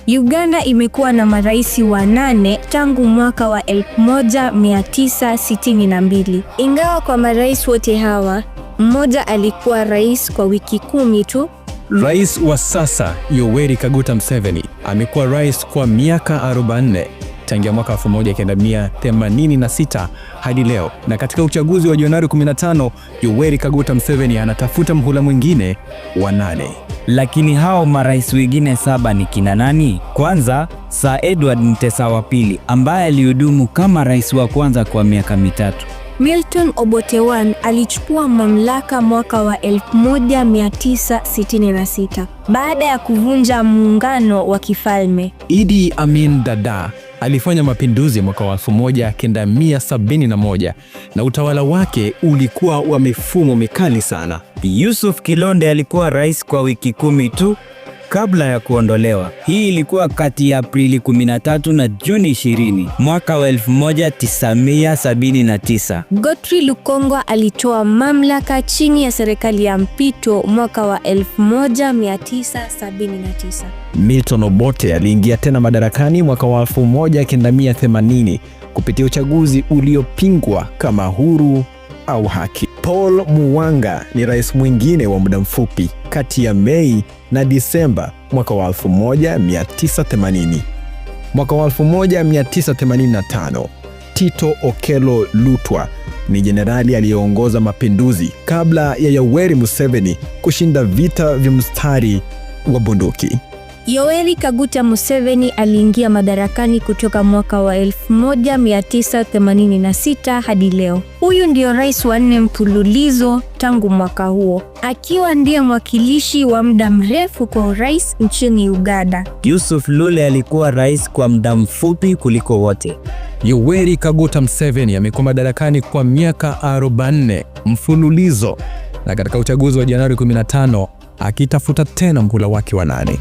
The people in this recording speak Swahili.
Uganda imekuwa na marais wanane tangu mwaka wa 1962. Ingawa kwa marais wote hawa, mmoja alikuwa rais kwa wiki 10 tu. Rais wa sasa Yoweri Kaguta Museveni amekuwa rais kwa miaka 44 tangia mwaka 1986 hadi leo. Na katika uchaguzi wa Januari 15, Yoweri Kaguta Museveni anatafuta mhula mwingine wa 8. Lakini hao marais wengine 7 ni kina nani? Kwanza, Sir Edward Ntesa wa pili ambaye alihudumu kama rais wa kwanza kwa miaka 3. Milton Obote I alichukua mamlaka mwaka wa 1966 baada ya kuvunja muungano wa kifalme. Idi Amin Dada alifanya mapinduzi mwaka wa 1971 na utawala wake ulikuwa wa mifumo mikali sana. Yusuf Kilonde alikuwa rais kwa wiki 10 tu kabla ya kuondolewa. Hii ilikuwa kati ya Aprili 13 na Juni 20 mwaka wa 1979. Godfrey Lukongwa alitoa mamlaka chini ya serikali ya mpito mwaka wa 1979. Milton Obote aliingia tena madarakani mwaka wa 1980 kupitia uchaguzi uliopingwa kama huru au haki. Paul Muwanga ni rais mwingine wa muda mfupi kati ya Mei na Disemba mwaka wa 1980. Mwaka wa 1985, Tito Okello Lutwa ni jenerali aliyeongoza mapinduzi kabla ya Yoweri Museveni kushinda vita vya mstari wa bunduki. Yoweri Kaguta Museveni aliingia madarakani kutoka mwaka wa 1986 hadi leo. Huyu ndio rais wa 4 mfululizo tangu mwaka huo, akiwa ndiye mwakilishi wa muda mrefu kwa urais nchini Uganda. Yusuf Lule alikuwa rais kwa muda mfupi kuliko wote. Yoweri Kaguta Museveni amekuwa madarakani kwa miaka 44 mfululizo, na katika uchaguzi wa Januari 15 akitafuta tena mhula wake wa 8.